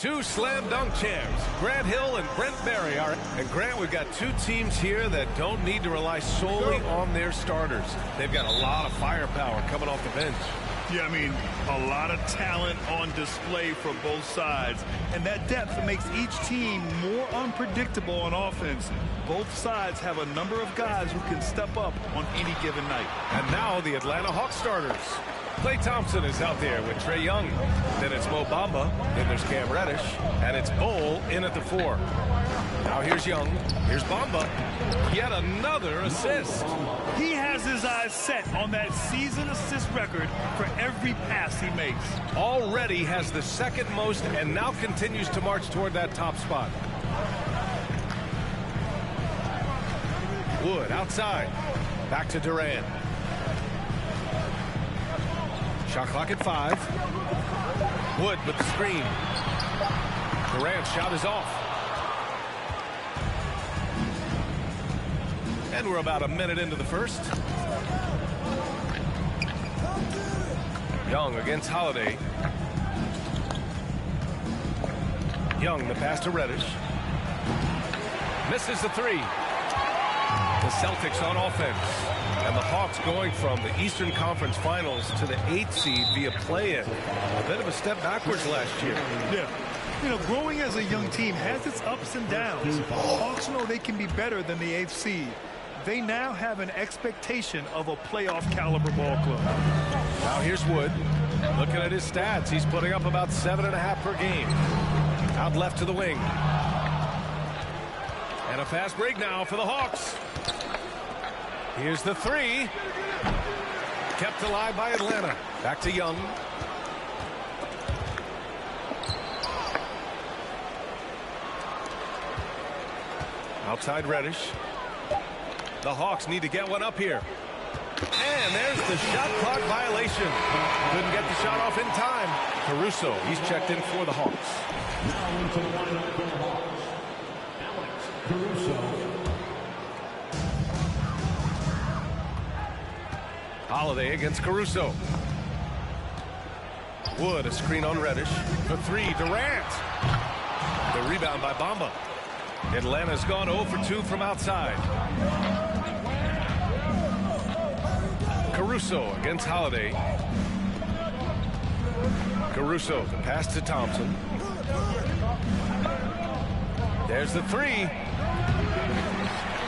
Two slam dunk champs, Grant Hill and Brent Barry are. And Grant, we've got two teams here that don't need to rely solely on their starters. They've got a lot of firepower coming off the bench. Yeah, I mean, a lot of talent on display for both sides. And that depth makes each team more unpredictable on offense. Both sides have a number of guys who can step up on any given night. And now the Atlanta Hawks starters. Klay Thompson is out there with Trae Young. Then it's Mo Bamba. Then there's Cam Reddish. And it's Bol in at the 4. Now here's Young. Here's Bamba. Yet another assist. He has his eyes set on that season assist record for every pass he makes. Already has the second most and now continues to march toward that top spot. Wood outside. Back to Durant. Shot clock at 5. Wood with the screen. Durant's shot is off. And we're about a minute into the first. Young against Holiday. Young, the pass to Reddish. Misses the 3. The Celtics on offense. And the Hawks going from the Eastern Conference Finals to the 8th seed via play-in. A bit of a step backwards last year. Yeah. You know, growing as a young team has its ups and downs. The Hawks know they can be better than the 8th seed. They now have an expectation of a playoff caliber ball club. Now here's Wood. Looking at his stats, he's putting up about 7.5 per game. Out left to the wing. And a fast break now for the Hawks. Here's the 3. Kept alive by Atlanta. Back to Young. Outside Reddish. The Hawks need to get one up here. And there's the shot clock violation. Couldn't get the shot off in time. Caruso, he's checked in for the Hawks. Now into the lineup for the Hawks, Alex Caruso. Holiday against Caruso. Wood, a screen on Reddish. For 3, Durant. The rebound by Bamba. Atlanta's gone 0 for 2 from outside. Caruso against Holiday. Caruso, the pass to Thompson. There's the 3.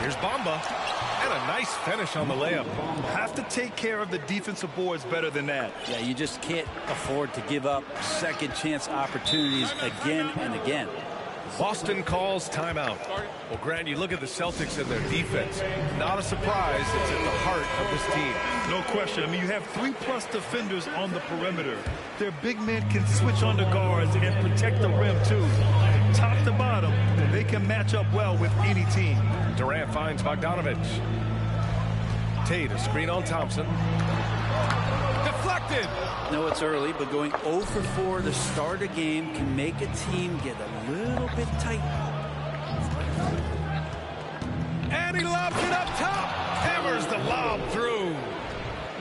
Here's Bamba. And a nice finish on the layup. Have to take care of the defensive boards better than that. Yeah, you just can't afford to give up second chance opportunities again and again. Boston calls timeout. Well, Grant, you look at the Celtics and their defense. Not a surprise. It's at the heart of this team. No question. I mean, you have 3+ defenders on the perimeter. Their big men can switch on the guards and protect the rim, too. Top to bottom, they can match up well with any team. Durant finds Bogdanovich. Tate, a screen on Thompson. Deflected. No, it's early, but going 0 for 4 to start a game can make a team get a little bit tight. And he lobs it up top. Hammers the lob through.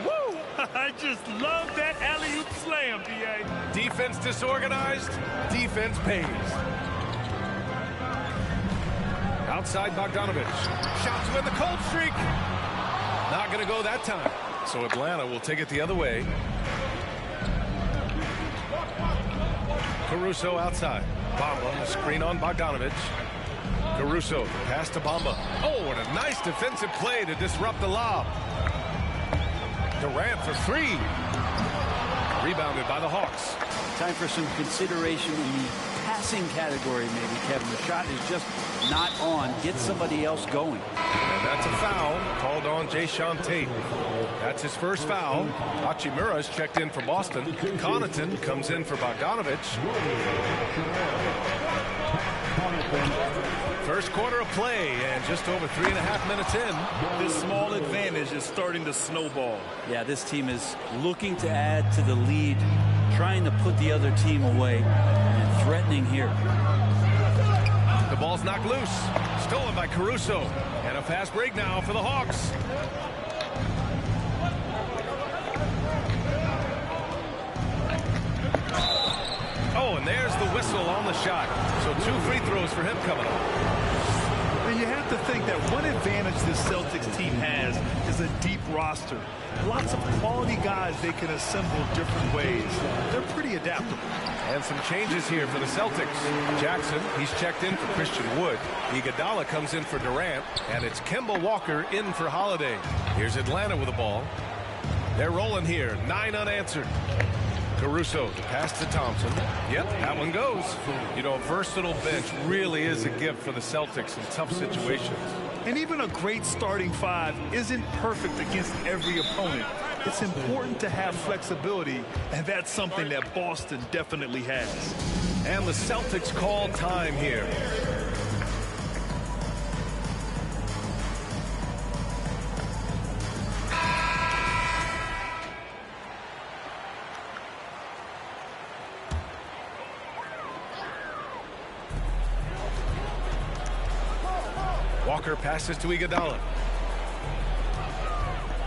Woo! I just love that alley-oop slam, D.A. Defense disorganized. Defense pays. Outside Bogdanovich. Shot to end the cold streak. Not going to go that time. So Atlanta will take it the other way. Caruso outside. Bamba, a screen on Bogdanovich. Caruso, pass to Bamba. Oh, and a nice defensive play to disrupt the lob. Durant for 3. Rebounded by the Hawks. Time for some consideration in the passing category, maybe, Kevin. The shot is just not on. Get somebody else going. And that's a foul called on Jae'Sean Tate. That's his first foul. Hachimura's checked in for Boston. Connaughton comes in for Bogdanovich. First quarter of play and just over 3.5 minutes in. This small advantage is starting to snowball. Yeah, this team is looking to add to the lead, trying to put the other team away, and threatening here. The ball's knocked loose. Stolen by Caruso. And a fast break now for the Hawks. Oh, and there's the whistle on the shot. So 2 free throws for him coming up. And you have to think that one advantage this Celtics team has is a deep roster. Lots of quality guys they can assemble different ways. They're pretty adaptable. And some changes here for the Celtics. Jackson, he's checked in for Christian Wood. Iguodala comes in for Durant. And it's Kemba Walker in for Holiday. Here's Atlanta with the ball. They're rolling here. 9 unanswered. Caruso, the pass to Thompson. Yep, that one goes. You know, a versatile bench really is a gift for the Celtics in tough situations. And even a great starting 5 isn't perfect against every opponent. It's important to have flexibility, and that's something that Boston definitely has. And the Celtics call time here. Walker passes to Iguodala.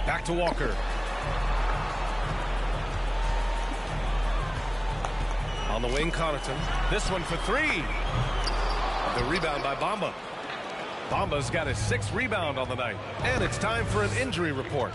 Back to Walker. On the wing, Connaughton. This one for 3. The rebound by Bamba. Bamba's got his 6th rebound on the night. And it's time for an injury report.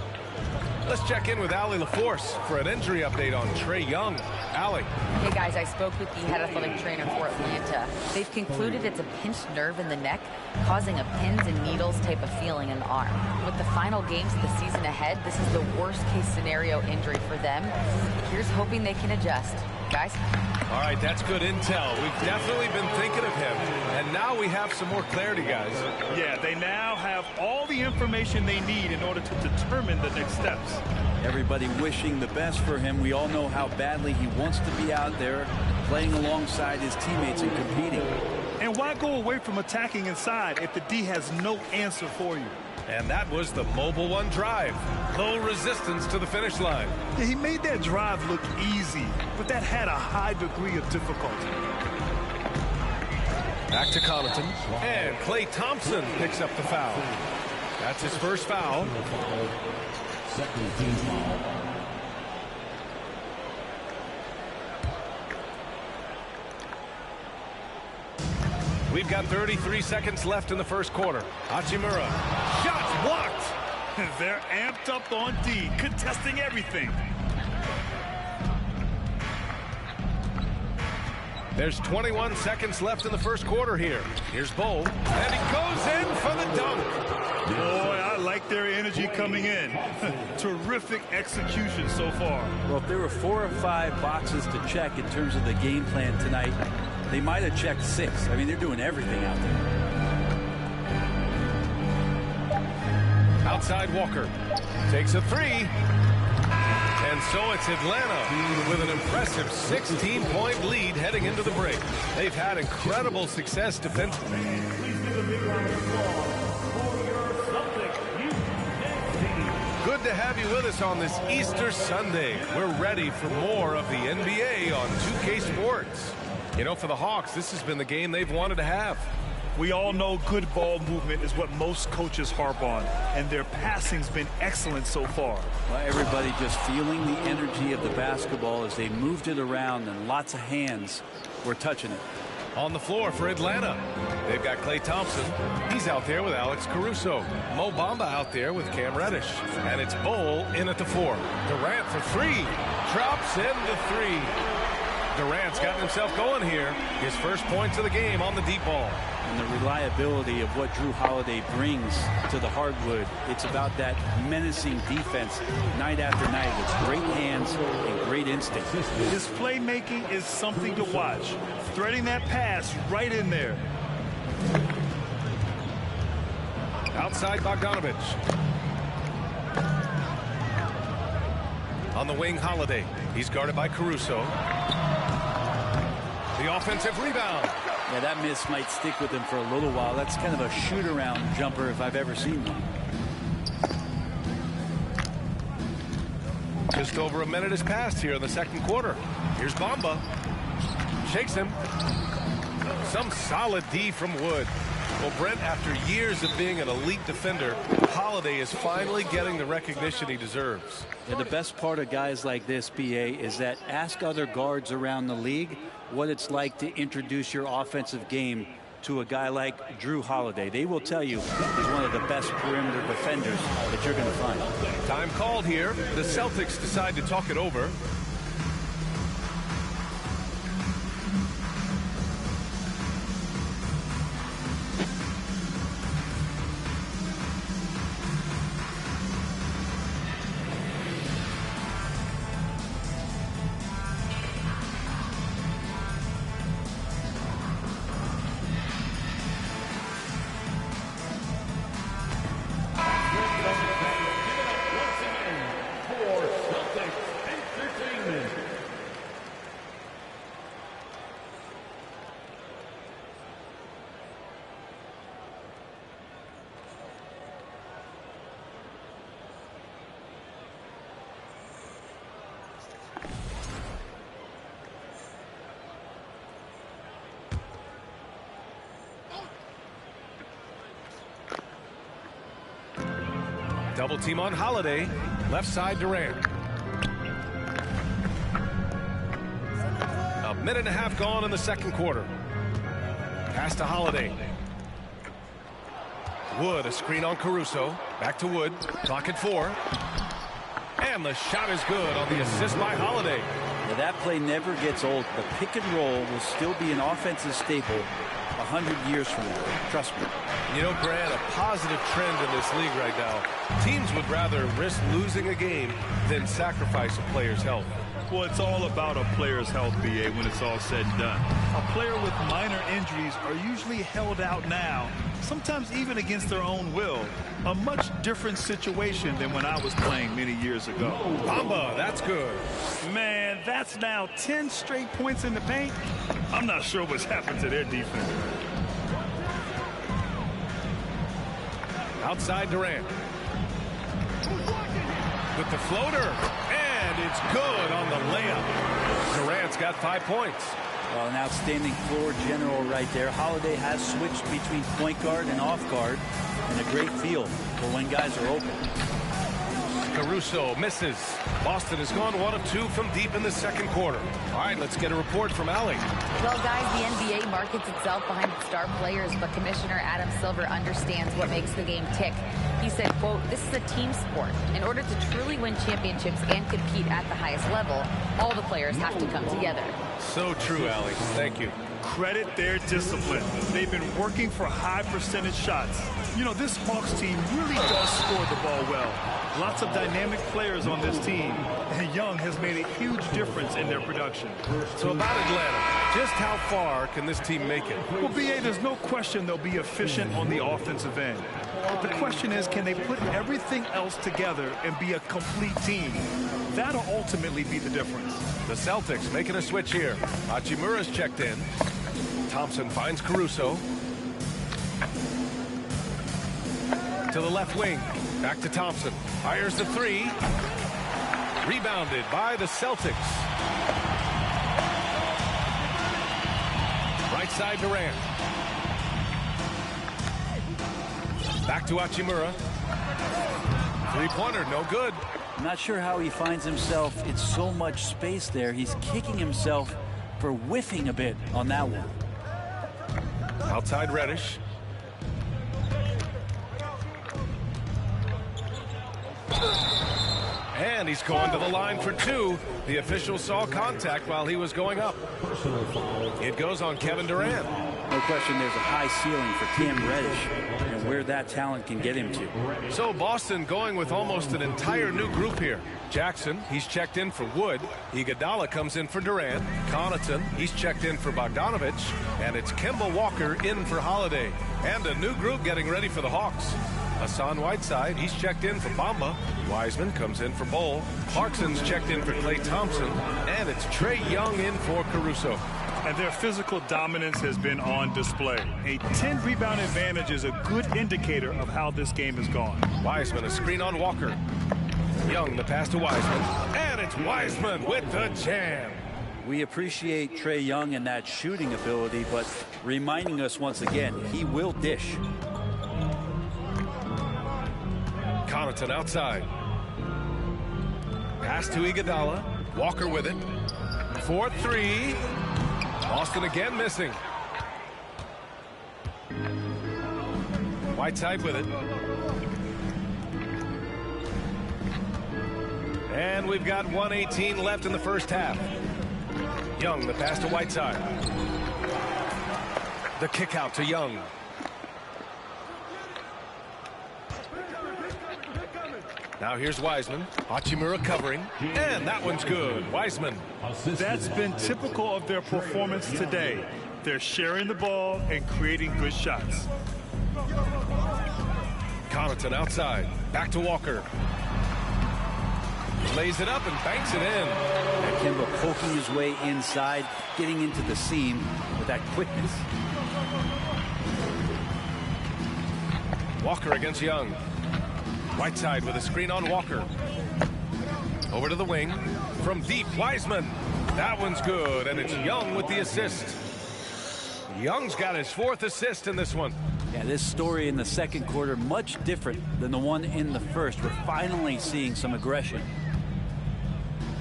Let's check in with Allie LaForce for an injury update on Trae Young. Allie. Hey guys, I spoke with the head athletic trainer for Atlanta. They've concluded it's a pinched nerve in the neck, causing a pins and needles type of feeling in the arm. With the final games of the season ahead, this is the worst case scenario injury for them. Here's hoping they can adjust. Guys? All right, that's good intel. We've definitely been thinking of him, and now we have some more clarity, guys. Yeah, they now have all the information they need in order to determine the next steps. Everybody wishing the best for him. We all know how badly he wants to be out there playing alongside his teammates and competing. And why go away from attacking inside if the D has no answer for you? And that was the Mobile One drive. Low resistance to the finish line. Yeah, he made that drive look easy, but that had a high degree of difficulty. Back to Connaughton. And Klay Thompson picks up the foul. That's his first foul. Second team foul. We've got 33 seconds left in the first quarter. Hachimura. Shots blocked. They're amped up on D, contesting everything. There's 21 seconds left in the first quarter here. Here's Bol. And he goes in for the dunk. Boy, I like their energy coming in. Terrific execution so far. Well, if there were 4 or 5 boxes to check in terms of the game plan tonight, they might have checked 6. I mean, they're doing everything out there. Outside Walker. Takes a 3. And so it's Atlanta with an impressive 16-point lead heading into the break. They've had incredible success defensively. Good to have you with us on this Easter Sunday. We're ready for more of the NBA on 2K Sports. You know, for the Hawks, this has been the game they've wanted to have. We all know good ball movement is what most coaches harp on, and their passing's been excellent so far. Well, everybody just feeling the energy of the basketball as they moved it around, and lots of hands were touching it. On the floor for Atlanta, they've got Klay Thompson. He's out there with Alex Caruso. Mo Bamba out there with Cam Reddish. And it's Bol in at the 4. Durant for 3. Drops in the 3. Durant's gotten himself going here. His first points of the game on the deep ball. And the reliability of what Jrue Holiday brings to the hardwood. It's about that menacing defense night after night with great hands and great instinct. His playmaking is something to watch. Threading that pass right in there. Outside Bogdanovich. On the wing, Holiday. He's guarded by Caruso. The offensive rebound. Yeah, that miss might stick with him for a little while. That's kind of a shoot-around jumper if I've ever seen one. Just over a minute has passed here in the second quarter. Here's Bamba. Shakes him. Some solid D from Wood. Well, Brent, after years of being an elite defender, Holiday is finally getting the recognition he deserves. Yeah, the best part of guys like this, BA, is that ask other guards around the league what it's like to introduce your offensive game to a guy like Jrue Holiday. They will tell you he's one of the best perimeter defenders that you're going to find. Time called here. The Celtics decide to talk it over. Double team on Holiday. Left side Durant. A minute and a half gone in the second quarter. Pass to Holiday. Wood, a screen on Caruso. Back to Wood. Clock at 4. And the shot is good on the assist by Holiday. Yeah, that play never gets old. The pick and roll will still be an offensive staple 100 years from now. Trust me. You know, Brad, a positive trend in this league right now. Teams would rather risk losing a game than sacrifice a player's health. Well, it's all about a player's health, BA, when it's all said and done. A player with minor injuries are usually held out now, sometimes even against their own will. A much different situation than when I was playing many years ago. Bamba, that's good. Man, that's now 10 straight points in the paint. I'm not sure what's happened to their defense. Outside Durant. With the floater. And it's good on the layup. Durant's got 5 points. Well, an outstanding floor general right there. Holiday has switched between point guard and off guard. And a great feel for when guys are open. Caruso misses. Boston has gone 1 of 2 from deep in the second quarter. All right, let's get a report from Allie. Well, guys, the NBA markets itself behind its star players, but Commissioner Adam Silver understands what makes the game tick. He said, quote, "This is a team sport. In order to truly win championships and compete at the highest level, all the players have to come together." So true, Allie. Thank you. Credit their discipline. They've been working for high percentage shots. You know, this Hawks team really does score the ball well. Lots of dynamic players on this team, and Young has made a huge difference in their production. So about Atlanta, just how far can this team make it? Well, BA, there's no question they'll be efficient on the offensive end. But the question is, can they put everything else together and be a complete team? That'll ultimately be the difference. The Celtics making a switch here. Hachimura's checked in. Thompson finds Caruso. To the left wing. Back to Thompson. Fires the 3. Rebounded by the Celtics. Right side Durant. Back to Hachimura. Three-pointer, no good. I'm not sure how he finds himself in so much space there. He's kicking himself for whiffing a bit on that one. Outside Reddish. And he's going to the line for 2. The official saw contact while he was going up. It goes on Kevin Durant. No question there's a high ceiling for Cam Reddish and where that talent can get him to. So Boston going with almost an entire new group here. Jackson, he's checked in for Wood. Iguodala comes in for Durant. Connaughton, he's checked in for Bogdanovich. And it's Kemba Walker in for Holiday. And a new group getting ready for the Hawks. Hassan Whiteside, he's checked in for Bamba. Wiseman comes in for Bol. Clarkson's checked in for Klay Thompson. And it's Trae Young in for Caruso. And their physical dominance has been on display. A 10-rebound advantage is a good indicator of how this game has gone. Wiseman, a screen on Walker. Young, the pass to Wiseman. And it's Wiseman with the jam. We appreciate Trae Young and that shooting ability, but reminding us once again, he will dish. Connaughton outside. Pass to Iguodala. Walker with it. 4-3. Boston again missing. Whiteside with it. And we've got 1:18 left in the first half. Young, the pass to Whiteside. The kick out to Young. Now here's Wiseman. Hachimura covering. And that one's good. Wiseman. That's been typical of their performance today. They're sharing the ball and creating good shots. Connaughton outside. Back to Walker. Lays it up and banks it in. Kemba poking his way inside, getting into the seam with that quickness. Walker against Young. Whiteside with a screen on Walker. Over to the wing. From deep, Wiseman. That one's good, and it's Young with the assist. Young's got his 4th assist in this one. Yeah, this story in the second quarter much different than the one in the first. We're finally seeing some aggression.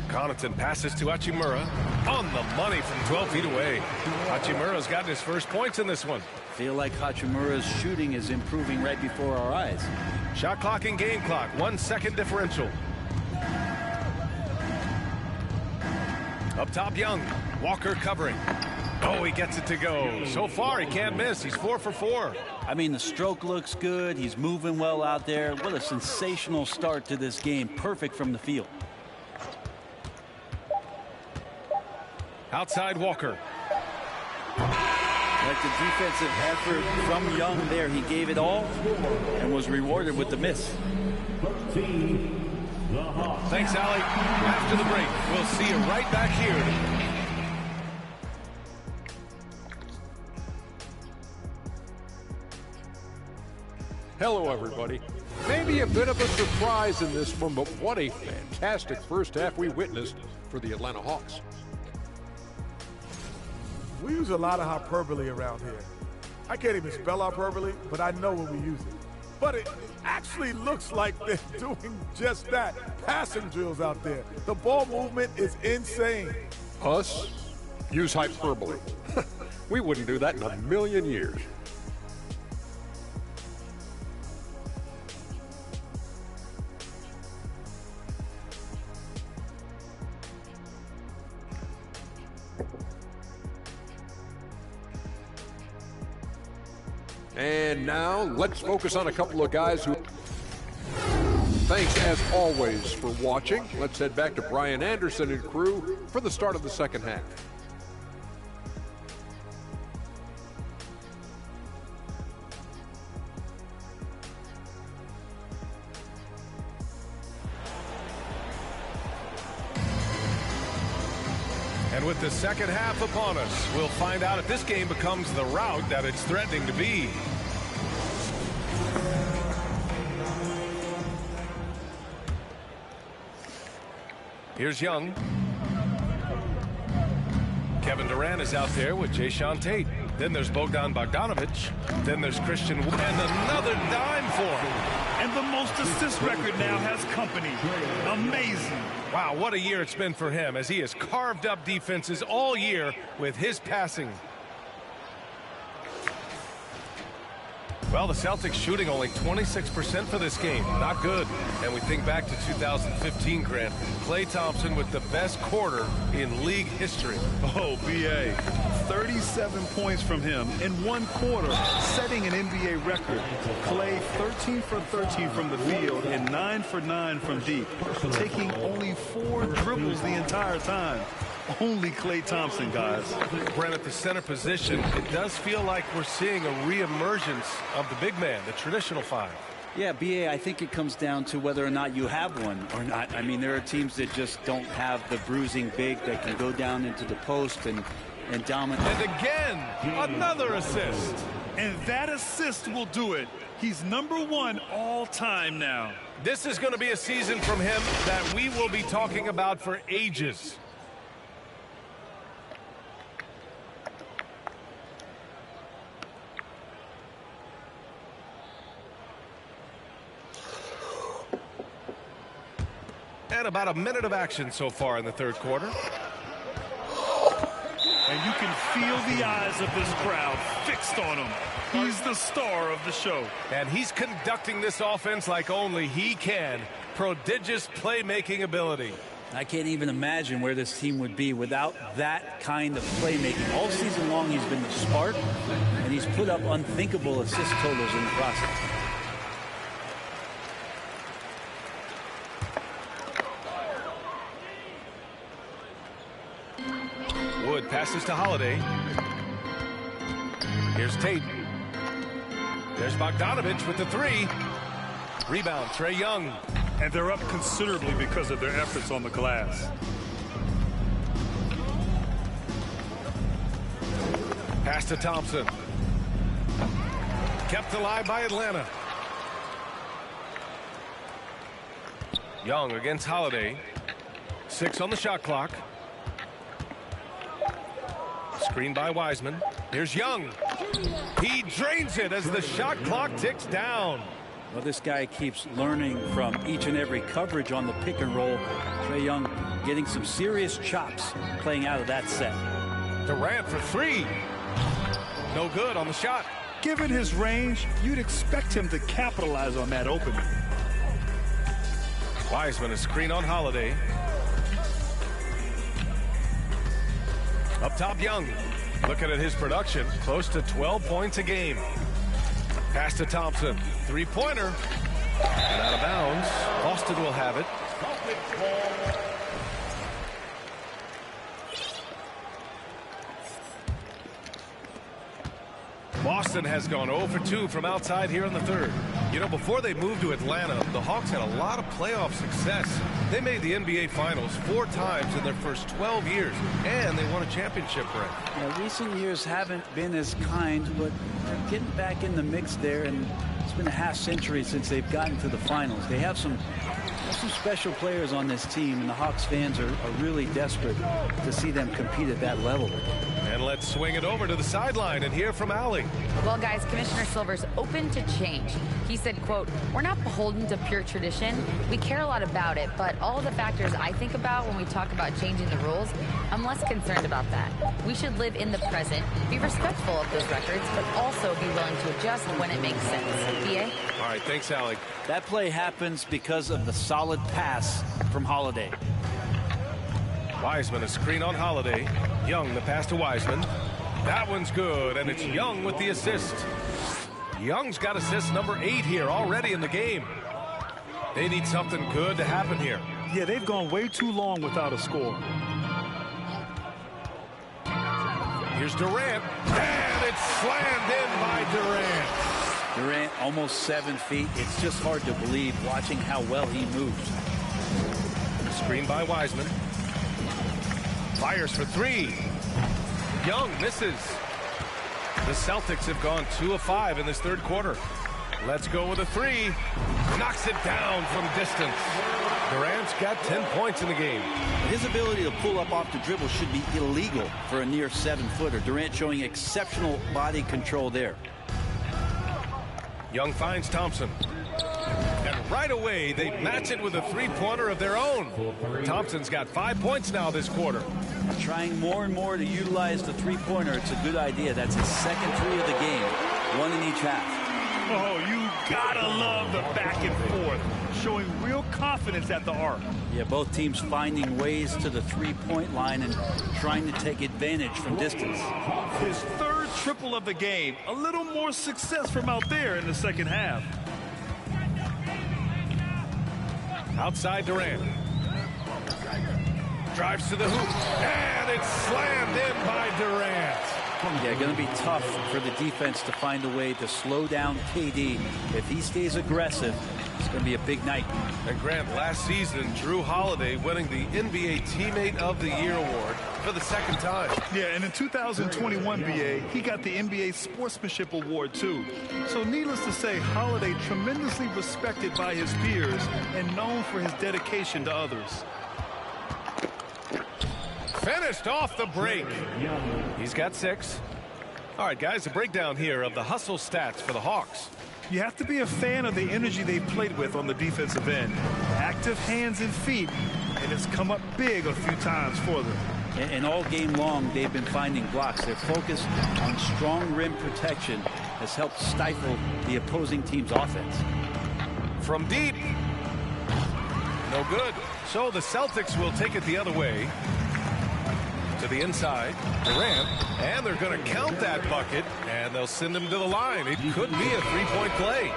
Connaughton passes to Hachimura. On the money from 12 feet away. Hachimura's gotten his first points in this one. Feel like Hachimura's shooting is improving right before our eyes. Shot clock and game clock. 1 second differential. Up top, Young. Walker covering. Oh, he gets it to go. So far, he can't miss. He's 4 for 4. I mean, the stroke looks good. He's moving well out there. What a sensational start to this game. Perfect from the field. Outside Walker. Like the defensive effort from Young there. He gave it all and was rewarded with the miss. Thanks, Allie. After the break, we'll see you right back here. Hello, everybody. Maybe a bit of a surprise in this one, but what a fantastic first half we witnessed for the Atlanta Hawks. We use a lot of hyperbole around here. I can't even spell hyperbole, but I know when we use it. But it actually looks like they're doing just that. Passing drills out there. The ball movement is insane. Us? Use hyperbole. We wouldn't do that in a million years. And now, let's focus on a couple of guys who... Thanks, as always, for watching. Let's head back to Brian Anderson and crew for the start of the second half. And with the second half upon us, we'll find out if this game becomes the rout that it's threatening to be. Here's Young. Kevin Durant is out there with Jae'Sean Tate. Then there's Bogdan Bogdanovic. Then there's Christian Wood. And another dime for him. And the most assist record now has company. Amazing. Wow, what a year it's been for him as he has carved up defenses all year with his passing. Well, the Celtics shooting only 26% for this game. Not good. And we think back to 2015, Grant. Klay Thompson with the best quarter in league history. Oh, B.A. 37 points from him in one quarter, setting an NBA record. Klay 13 for 13 from the field and 9 for 9 from deep, taking only 4 dribbles the entire time. Only Klay Thompson, guys. Brent, at the center position, it does feel like we're seeing a reemergence of the big man, the traditional five. Yeah, B.A., I think it comes down to whether or not you have one or not. I mean, there are teams that just don't have the bruising big that can go down into the post and dominate. And again, another assist. And that assist will do it. He's #1 all time now. This is going to be a season from him that we will be talking about for ages. about a minute of action so far in the third quarter. And you can feel the eyes of this crowd fixed on him. He's the star of the show. And he's conducting this offense like only he can. Prodigious playmaking ability. I can't even imagine where this team would be without that kind of playmaking. All season long, he's been the spark, and he's put up unthinkable assist totals in the process. Wood passes to Holiday. Here's Tate. There's Bogdanovich with the three. Rebound, Trae Young. And they're up considerably because of their efforts on the glass. Pass to Thompson. Kept alive by Atlanta. Young against Holiday. 6 on the shot clock. Screen by Wiseman. Here's Young. He drains it as the shot clock ticks down. Well, this guy keeps learning from each and every coverage on the pick and roll. Trae Young getting some serious chops playing out of that set. Durant for 3. No good on the shot. Given his range, you'd expect him to capitalize on that opening. Wiseman, a screen on Holiday. Up top, Young. Looking at his production, close to 12 points a game. Pass to Thompson. Three-pointer. And out of bounds. Boston will have it. Boston has gone 0 for 2 from outside here in the third. You know, before they moved to Atlanta, the Hawks had a lot of playoff success. They made the NBA Finals 4 times in their first 12 years, and they won a championship ring. Yeah, recent years haven't been as kind, but they're getting back in the mix there, and it's been a half century since they've gotten to the finals. They have some special players on this team, and the Hawks fans are really desperate to see them compete at that level. And let's swing it over to the sideline and hear from Allie. Well, guys, Commissioner Silver's open to change. He said, quote, "We're not beholden to pure tradition. We care a lot about it, but all the factors I think about when we talk about changing the rules, I'm less concerned about that. We should live in the present, be respectful of those records, but also be willing to adjust when it makes sense." BA? All right, thanks, Allie. That play happens because of the solid pass from Holiday. Wiseman, a screen on Holiday. Young, the pass to Wiseman. That one's good, and it's Young with the assist. Young's got assist number 8 here already in the game. They need something good to happen here. Yeah, they've gone way too long without a score. Here's Durant, and it's slammed in by Durant. Durant almost 7 feet. It's just hard to believe watching how well he moves. Screen by Wiseman. Fires for 3. Young misses. The Celtics have gone 2 of 5 in this third quarter. Let's go with a 3. Knocks it down from distance. Durant's got 10 points in the game. His ability to pull up off the dribble should be illegal for a near 7-footer. Durant showing exceptional body control there. Young finds Thompson. And right away, they match it with a 3-pointer of their own. Thompson's got 5 points now this quarter. Trying more and more to utilize the 3-pointer. It's a good idea. That's his second 3 of the game. 1 in each half. Oh, you gotta love the back and forth, showing real confidence at the arc. Yeah, both teams finding ways to the 3-point line and trying to take advantage from distance. His third triple of the game. A little more success from out there in the second half. Outside Durant. Drives to the hoop. And it's slammed in by Durant. Yeah, going to be tough for the defense to find a way to slow down KD. If he stays aggressive, it's going to be a big night. And Grant, last season, Jrue Holiday winning the NBA Teammate of the Year award for the second time. Yeah, and in 2021, BA, he got the NBA Sportsmanship Award, too. So needless to say, Holiday tremendously respected by his peers and known for his dedication to others. Finished off the break. He's got 6. All right, guys, a breakdown here of the hustle stats for the Hawks. You have to be a fan of the energy they've played with on the defensive end. Active hands and feet, and it's come up big a few times for them. And all game long, they've been finding blocks. Their focus on strong rim protection has helped stifle the opposing team's offense. From deep. No good. So the Celtics will take it the other way. To the inside. Durant. And they're going to count that bucket. And they'll send him to the line. It could be a three-point play.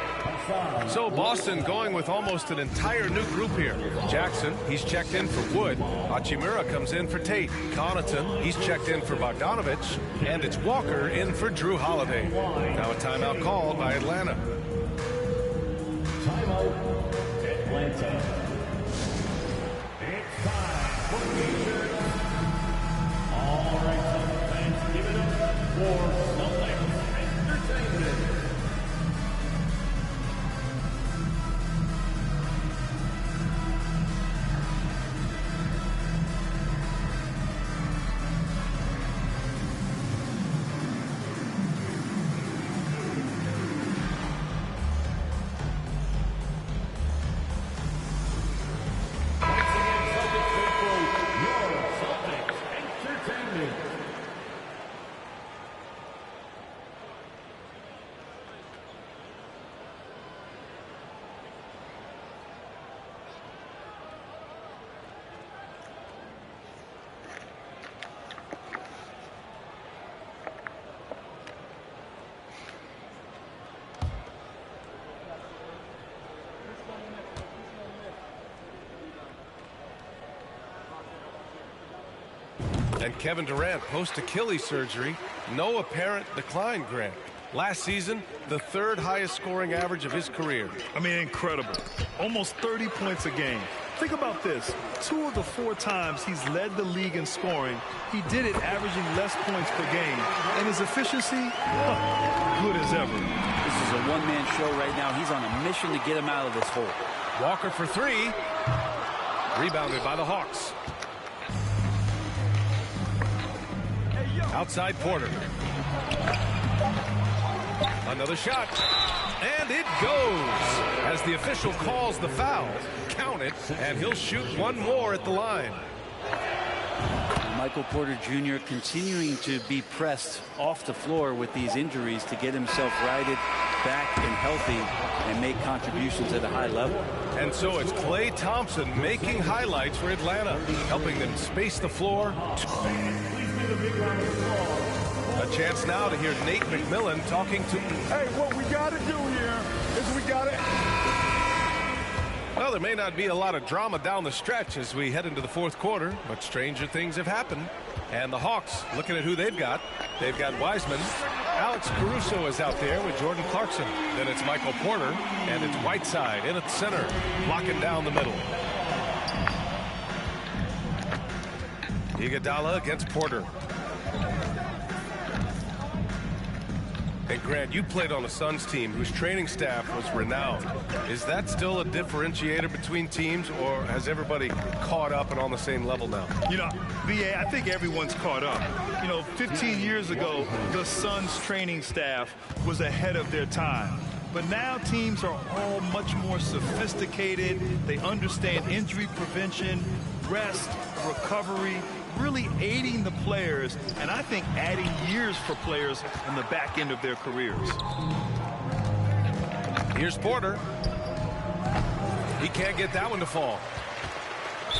So Boston going with almost an entire new group here. Jackson, he's checked in for Wood. Hachimura comes in for Tate. Connaughton, he's checked in for Bogdanovich. And it's Walker in for Drew Holiday. Now a timeout called by Atlanta. Timeout, Atlanta. It's time for T-shirt. All right, fans, give it up for Celtics Entertainment. And Kevin Durant post-Achilles surgery. No apparent decline, Grant. Last season, the third highest scoring average of his career. I mean, incredible. Almost 30 points a game. Think about this. 2 of the 4 times he's led the league in scoring, he did it averaging less points per game. And his efficiency, good as ever. This is a one-man show right now. He's on a mission to get him out of this hole. Walker for 3. Rebounded by the Hawks. Outside Porter. Another shot. And it goes. As the official calls the foul, count it, and he'll shoot one more at the line. Michael Porter Jr. continuing to be pressed off the floor with these injuries to get himself righted, back and healthy, and make contributions at a high level. And so it's Klay Thompson making highlights for Atlanta, helping them space the floor. A chance now to hear Nate McMillan talking to... Hey, what we got to do here is we got to... Well, there may not be a lot of drama down the stretch as we head into the fourth quarter, but stranger things have happened. And the Hawks, looking at who they've got Wiseman. Alex Caruso is out there with Jordan Clarkson. Then it's Michael Porter, and it's Whiteside in at the center, blocking down the middle. Iguodala against Porter. And Grant, you played on a Suns team whose training staff was renowned. Is that still a differentiator between teams, or has everybody caught up and on the same level now? You know, BA, I think everyone's caught up. You know, 15 years ago, the Suns training staff was ahead of their time. But now teams are all much more sophisticated. They understand injury prevention, rest, recovery, really aiding the players, and I think adding years for players in the back end of their careers. Here's Porter. He can't get that one to fall.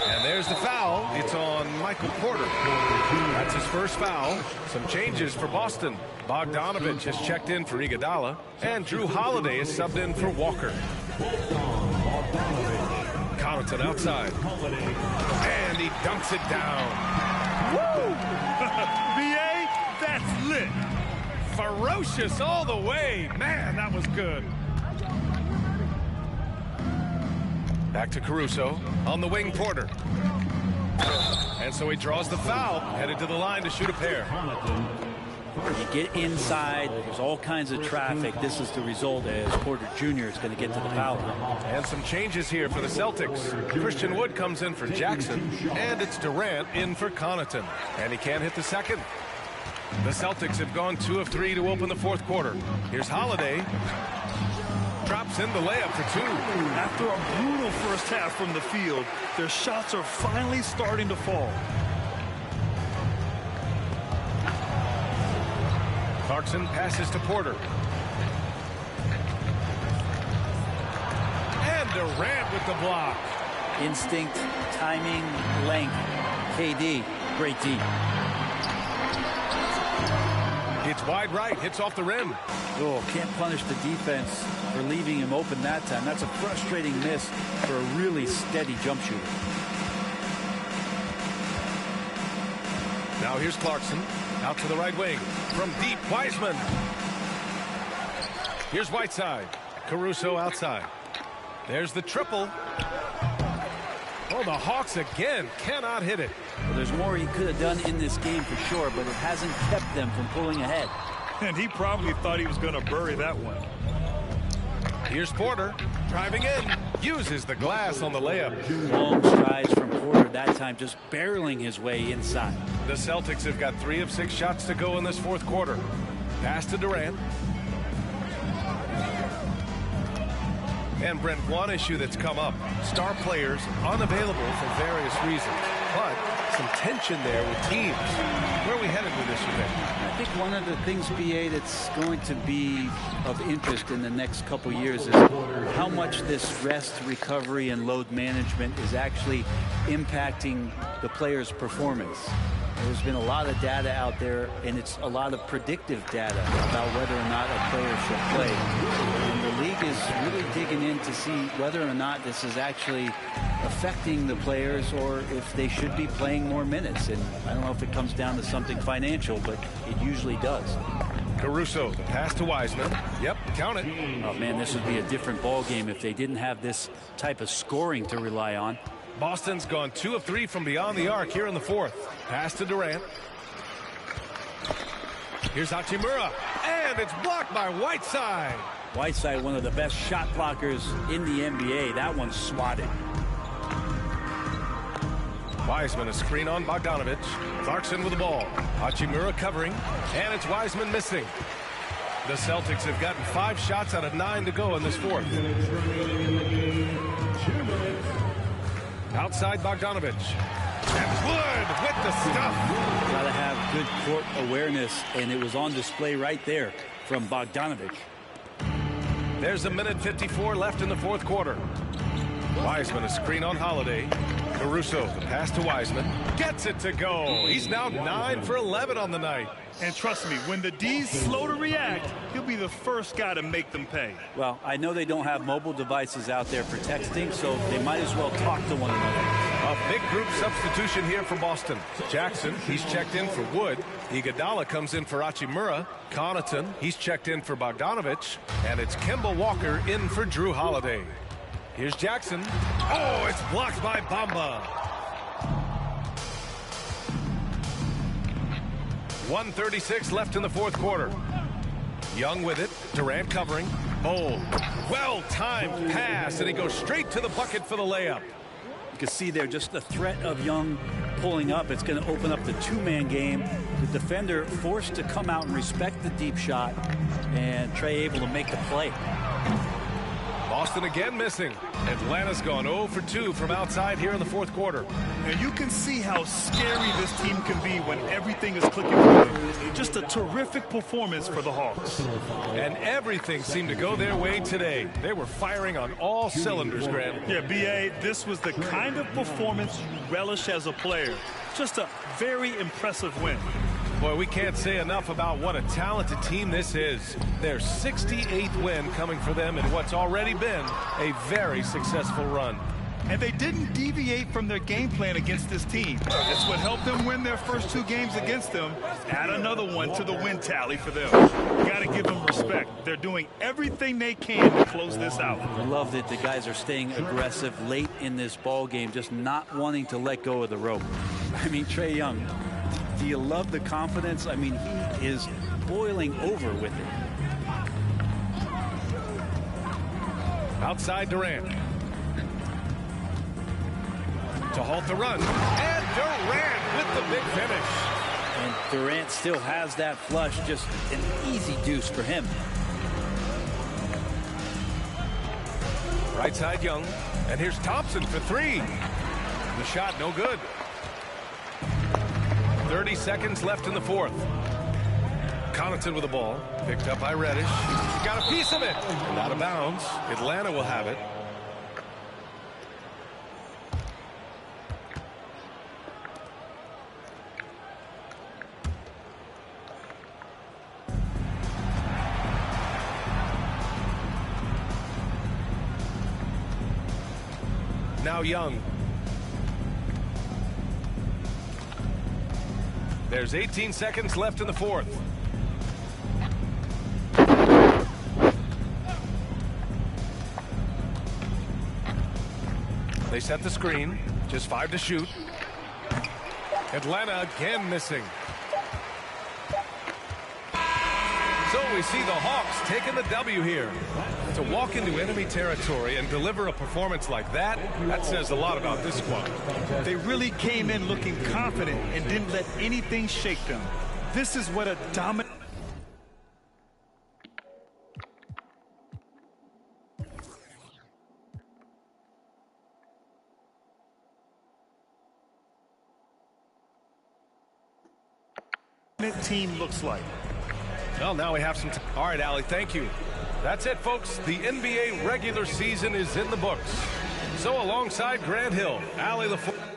And there's the foul. It's on Michael Porter. That's his first foul. Some changes for Boston. Bogdanovich has checked in for Iguodala, and Drew Holiday is subbed in for Walker. Connaughton outside. And he dunks it down. Woo! BA, that's lit. Ferocious all the way. Man, that was good. Back to Caruso. On the wing, Porter. And so he draws the foul. Headed to the line to shoot a pair. You get inside, there's all kinds of traffic. This is the result as Porter Jr. is going to get to the foul line. And some changes here for the Celtics. Christian Wood comes in for Jackson, and it's Durant in for Connaughton. And he can't hit the second. The Celtics have gone 2 of 3 to open the fourth quarter. Here's Holiday. drops in the layup for 2. After a brutal first half from the field, their shots are finally starting to fall. Clarkson passes to Porter. And Durant with the block. Instinct, timing, length. KD, great D. It's wide right, hits off the rim. Oh, can't punish the defense for leaving him open that time. That's a frustrating miss for a really steady jump shooter. Now here's Clarkson. Out to the right wing. From deep, Wiseman. Here's Whiteside. Caruso outside. There's the triple. Oh, the Hawks again cannot hit it. Well, there's more he could have done in this game for sure, but it hasn't kept them from pulling ahead. And he probably thought he was going to bury that one. Here's Porter. Driving in. Uses the glass on the layup. Long strides from Porter that time, just barreling his way inside. The Celtics have got 3 of 6 shots to go in this fourth quarter. Pass to Durant. And Brent, one issue that's come up, star players unavailable for various reasons, but some tension there with teams. Where are we headed with this, you think? I think one of the things, BA, that's going to be of interest in the next couple years is how much this rest, recovery, and load management is actually impacting the player's performance. There's been a lot of data out there, and it's a lot of predictive data about whether or not a player should play. And the league is really digging in to see whether or not this is actually affecting the players or if they should be playing more minutes. And I don't know if it comes down to something financial, but it usually does. Caruso, the pass to Wiseman. Yep, count it. Oh, man, this would be a different ball game if they didn't have this type of scoring to rely on. Boston's gone 2 of 3 from beyond the arc here in the fourth. Pass to Durant. Here's Hachimura, and it's blocked by Whiteside. Whiteside, one of the best shot blockers in the NBA. That one's swatted. Wiseman, a screen on Bogdanovic. Clarkson with the ball. Hachimura covering, and it's Wiseman missing. The Celtics have gotten 5 shots out of 9 to go in this fourth. Outside Bogdanovic. And Wood with the stuff. Got to have good court awareness, and it was on display right there from Bogdanovic. There's 1:54 left in the fourth quarter. Wiseman, a screen on Holiday. Caruso, the pass to Wiseman. Gets it to go. He's now 9 for 11 on the night. And trust me, when the D's slow to react, he'll be the first guy to make them pay. Well, I know they don't have mobile devices out there for texting, so they might as well talk to one another. A big group substitution here for Boston. Jackson, he's checked in for Wood. Iguodala comes in for Hachimura. Connaughton, he's checked in for Bogdanovic. And it's Kemba Walker in for Drew Holiday. Here's Jackson. Oh, it's blocked by Bamba. 1:36 left in the fourth quarter. Young with it. Durant covering. Bold. Well-timed pass, and he goes straight to the bucket for the layup. You can see there just the threat of Young pulling up. It's going to open up the two-man game. The defender forced to come out and respect the deep shot, and Trey able to make the play. Boston again missing. Atlanta's gone 0 for 2 from outside here in the fourth quarter. And you can see how scary this team can be when everything is clicking for them. Just a terrific performance for the Hawks. And everything seemed to go their way today. They were firing on all cylinders, Grant. Yeah, B.A., this was the kind of performance you relish as a player. Just a very impressive win. Boy, we can't say enough about what a talented team this is. Their 68th win coming for them in what's already been a very successful run. And they didn't deviate from their game plan against this team. It's what helped them win their first 2 games against them. Add another one to the win tally for them. You got to give them respect. They're doing everything they can to close this out. I love that the guys are staying aggressive late in this ball game, just not wanting to let go of the rope. I mean, Trae Young, do you love the confidence? I mean, he is boiling over with it. Outside Durant. To halt the run. And Durant with the big finish. And Durant still has that flush, just an easy deuce for him. Right side Young. And here's Thompson for three. The shot no good. 30 seconds left in the fourth. Connaughton with the ball. Picked up by Reddish. Got a piece of it. And out of bounds. Atlanta will have it. Now Young. There's 18 seconds left in the fourth. They set the screen. Just 5 to shoot. Atlanta again missing. So we see the Hawks taking the W here. To walk into enemy territory and deliver a performance like that, that says a lot about this squad. They really came in looking confident and didn't let anything shake them. This is what a dominant team looks like. Well, now we have some time. All right, Allie, thank you. That's it, folks. The NBA regular season is in the books. So alongside Grant Hill, Allie LaFleur.